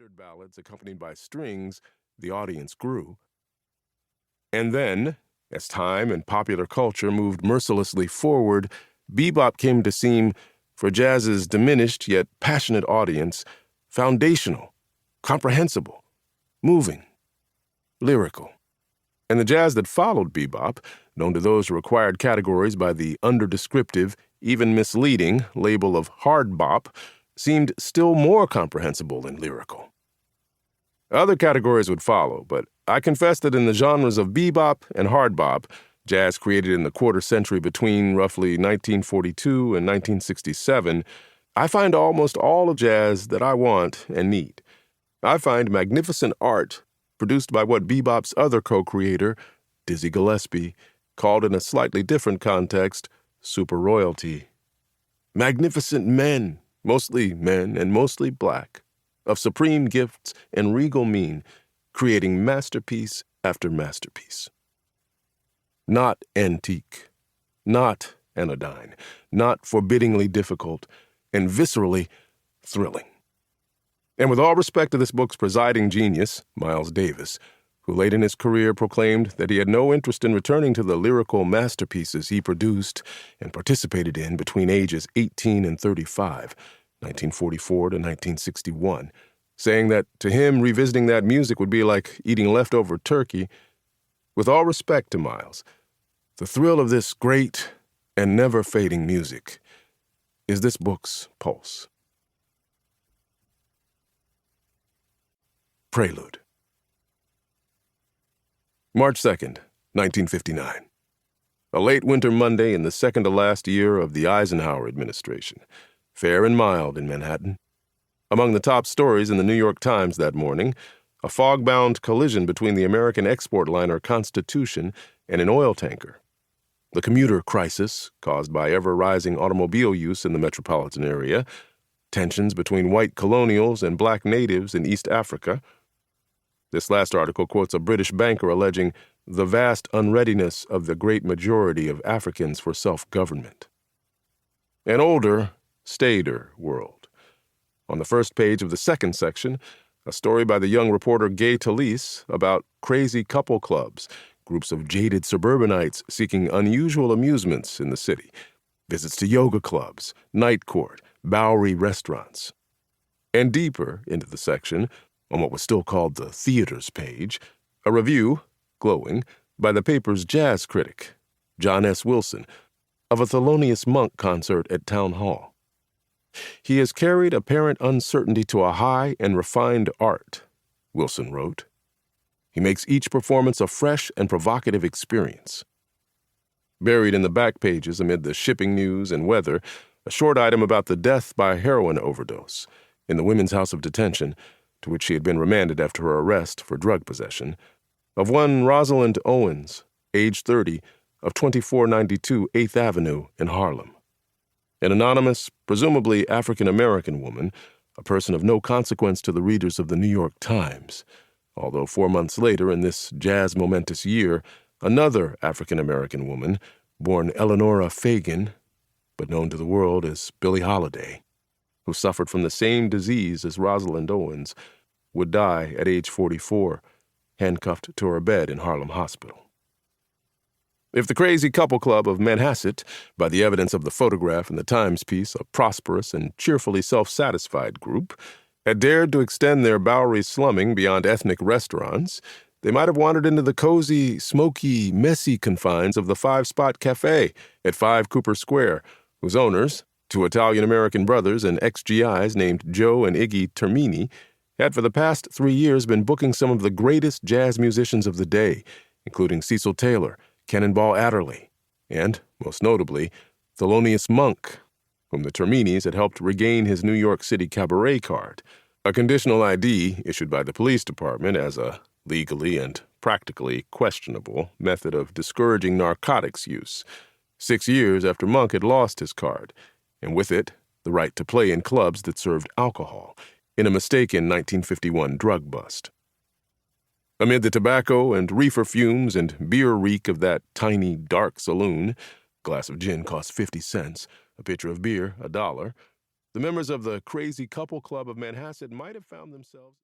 standard ballads accompanied by strings, the audience grew. And then, as time and popular culture moved mercilessly forward, bebop came to seem, for jazz's diminished yet passionate audience, foundational, comprehensible, moving, lyrical. And the jazz that followed bebop, known to those required categories by the under-descriptive, even misleading label of hard bop, seemed still more comprehensible and lyrical. Other categories would follow, but I confess that in the genres of bebop and hard bop, jazz created in the quarter century between roughly 1942 and 1967, I find almost all of jazz that I want and need. I find magnificent art produced by what bebop's other co-creator, Dizzy Gillespie, called in a slightly different context, super royalty. Magnificent men, mostly men and mostly black, of supreme gifts and regal mien, creating masterpiece after masterpiece. Not antique, not anodyne, not forbiddingly difficult, and viscerally thrilling. And with all respect to this book's presiding genius, Miles Davis, who late in his career proclaimed that he had no interest in returning to the lyrical masterpieces he produced and participated in between ages 18 and 35, 1944 to 1961, saying that to him revisiting that music would be like eating leftover turkey. With all respect to Miles, the thrill of this great and never-fading music is this book's pulse. Prelude. March 2nd, 1959. A late winter Monday in the second-to-last year of the Eisenhower administration. Fair and mild in Manhattan. Among the top stories in the New York Times that morning, a fog-bound collision between the American export liner Constitution and an oil tanker. The commuter crisis, caused by ever-rising automobile use in the metropolitan area. Tensions between white colonials and black natives in East Africa. This last article quotes a British banker alleging the vast unreadiness of the great majority of Africans for self-government. An older, staider world. On the first page of the second section, a story by the young reporter Gay Talese about crazy couple clubs, groups of jaded suburbanites seeking unusual amusements in the city, visits to yoga clubs, night court, Bowery restaurants. And deeper into the section, on what was still called the theaters page, a review, glowing, by the paper's jazz critic, John S. Wilson, of a Thelonious Monk concert at Town Hall. He has carried apparent uncertainty to a high and refined art, Wilson wrote. He makes each performance a fresh and provocative experience. Buried in the back pages amid the shipping news and weather, a short item about the death by heroin overdose in the Women's House of Detention, to which she had been remanded after her arrest for drug possession, of one Rosalind Owens, age 30, of 2492 8th Avenue in Harlem. An anonymous, presumably African-American woman, a person of no consequence to the readers of the New York Times, although 4 months later in this jazz-momentous year, another African-American woman, born Eleanora Fagan, but known to the world as Billie Holiday, who suffered from the same disease as Rosalind Owens, would die at age 44, handcuffed to her bed in Harlem Hospital. If the crazy couple club of Manhasset, by the evidence of the photograph in the Times piece, a prosperous and cheerfully self-satisfied group, had dared to extend their Bowery slumming beyond ethnic restaurants, they might have wandered into the cozy, smoky, messy confines of the Five-Spot Cafe at 5 Cooper Square, whose owners, two Italian-American brothers and ex-GIs named Joe and Iggy Termini, had for the past 3 years been booking some of the greatest jazz musicians of the day, including Cecil Taylor, Cannonball Adderley, and, most notably, Thelonious Monk, whom the Terminis had helped regain his New York City cabaret card, a conditional ID issued by the police department as a legally and practically questionable method of discouraging narcotics use, 6 years after Monk had lost his card, and with it, the right to play in clubs that served alcohol, in a mistaken 1951 drug bust. Amid the tobacco and reefer fumes and beer reek of that tiny, dark saloon, a glass of gin cost 50 cents, a pitcher of beer $1, the members of the Crazy Couple Club of Manhasset might have found themselves